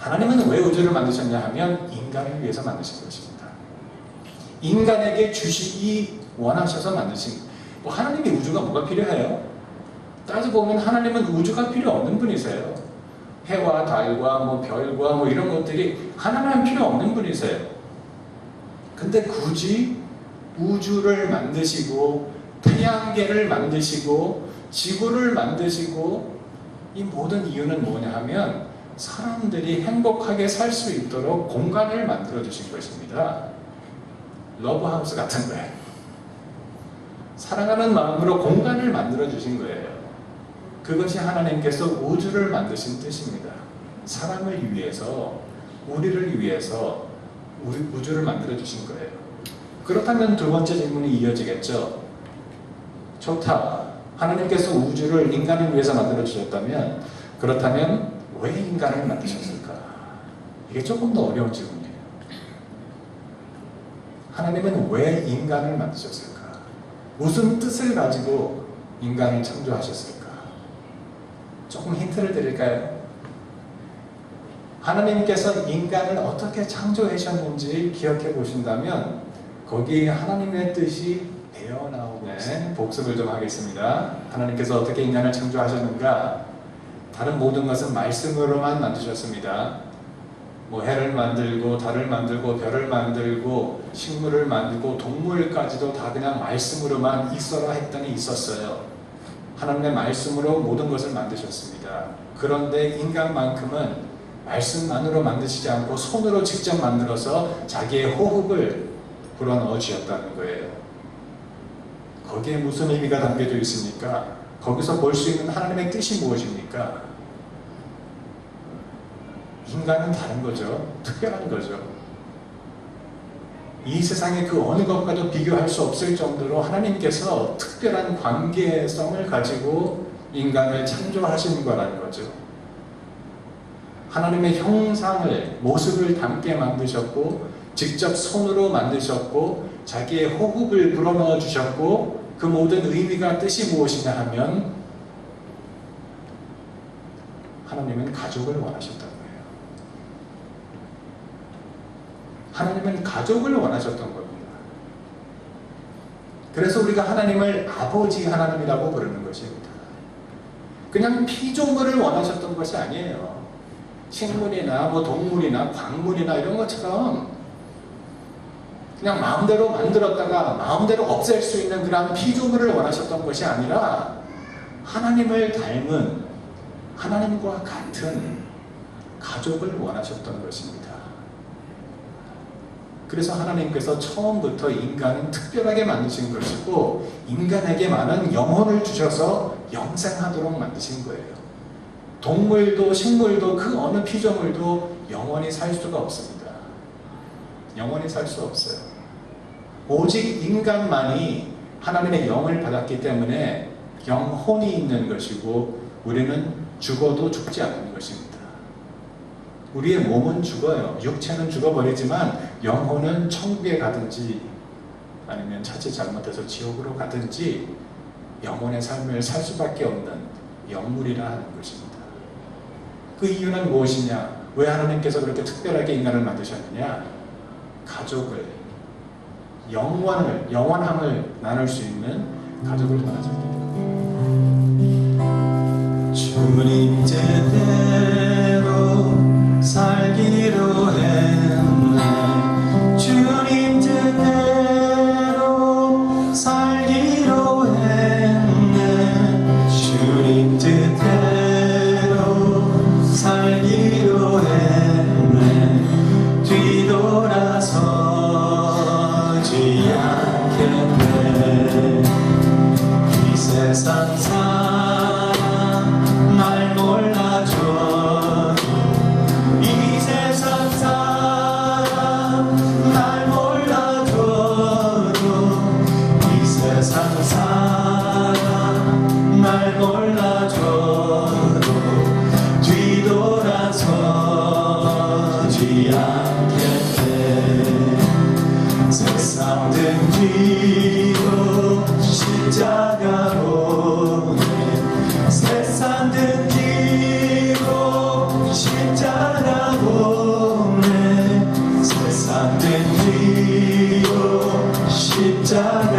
하나님은 왜 우주를 만드셨냐 하면 인간을 위해서 만드신 것입니다. 인간에게 주시기 원하셔서 만드신, 뭐 하나님이 우주가 뭐가 필요해요? 따져보면 하나님은 우주가 필요 없는 분이세요. 해와 달과 뭐 별과 뭐 이런 것들이 하나님은 필요 없는 분이세요. 근데 굳이 우주를 만드시고 태양계를 만드시고 지구를 만드시고, 이 모든 이유는 뭐냐 하면 사람들이 행복하게 살 수 있도록 공간을 만들어 주신 것입니다. 러브하우스 같은 거예요. 사랑하는 마음으로 공간을 만들어 주신 거예요. 그것이 하나님께서 우주를 만드신 뜻입니다. 사람을 위해서, 우리를 위해서 우리 우주를 만들어 주신 거예요. 그렇다면 두 번째 질문이 이어지겠죠. 좋다. 하나님께서 우주를 인간을 위해서 만들어 주셨다면, 그렇다면 왜 인간을 만드셨을까? 이게 조금 더 어려운 질문이에요. 하나님은 왜 인간을 만드셨을까? 무슨 뜻을 가지고 인간을 창조하셨을까? 조금 힌트를 드릴까요? 하나님께서 인간을 어떻게 창조하셨는지 기억해 보신다면 거기에 하나님의 뜻이 배어나오고 있습니다. 복습을 좀 하겠습니다. 하나님께서 어떻게 인간을 창조하셨는가? 다른 모든 것은 말씀으로만 만드셨습니다. 뭐 해를 만들고 달을 만들고 별을 만들고 식물을 만들고 동물까지도 다 그냥 말씀으로만 있어라 했더니 있었어요. 하나님의 말씀으로 모든 것을 만드셨습니다. 그런데 인간만큼은 말씀만으로 만드시지 않고 손으로 직접 만들어서 자기의 호흡을 불어넣어 주셨다는 거예요. 거기에 무슨 의미가 담겨져 있습니까? 거기서 볼 수 있는 하나님의 뜻이 무엇입니까? 인간은 다른 거죠. 특별한 거죠. 이 세상의 그 어느 것과도 비교할 수 없을 정도로 하나님께서 특별한 관계성을 가지고 인간을 창조하신 거라는 거죠. 하나님의 형상을, 모습을 닮게 만드셨고, 직접 손으로 만드셨고, 자기의 호흡을 불어넣어 주셨고, 그 모든 의미가 뜻이 무엇이냐 하면 하나님은 가족을 원하셨다는 거예요. 하나님은 가족을 원하셨던 겁니다. 그래서 우리가 하나님을 아버지 하나님이라고 부르는 것입니다. 그냥 피조물을 원하셨던 것이 아니에요. 식물이나 뭐 동물이나 광물이나 이런 것처럼 그냥 마음대로 만들었다가 마음대로 없앨 수 있는 그런 피조물을 원하셨던 것이 아니라 하나님을 닮은, 하나님과 같은 가족을 원하셨던 것입니다. 그래서 하나님께서 처음부터 인간은 특별하게 만드신 것이고, 인간에게 많은 영혼을 주셔서 영생하도록 만드신 거예요. 동물도 식물도 그 어느 피조물도 영원히 살 수가 없습니다. 영원히 살 수 없어요. 오직 인간만이 하나님의 영을 받았기 때문에 영혼이 있는 것이고, 우리는 죽어도 죽지 않는 것입니다. 우리의 몸은 죽어요. 육체는 죽어버리지만 영혼은 천국에 가든지 아니면 자칫 잘못해서 지옥으로 가든지 영혼의 삶을 살 수밖에 없는 영물이라 하는 것입니다. 그 이유는 무엇이냐? 왜 하나님께서 그렇게 특별하게 인간을 만드셨느냐? 가족을, 영원함을 나눌 수 있는 가족을 원하셨습니다. 주님 뜻대로 살기로 했네. 주님 뜻대로 살기로 했네. 주님 뜻대로 살기로 했네. 뒤돌아서지 않겠네. 이 세상 사람 날 몰라줘. 이 세상 사람 날 몰라줘도, 이 세상 사람 날 몰라줘도 뒤돌아서지 않겠네. 세상 등지고 십자가 보내. 세상 등지고 십자가 보내. 십자가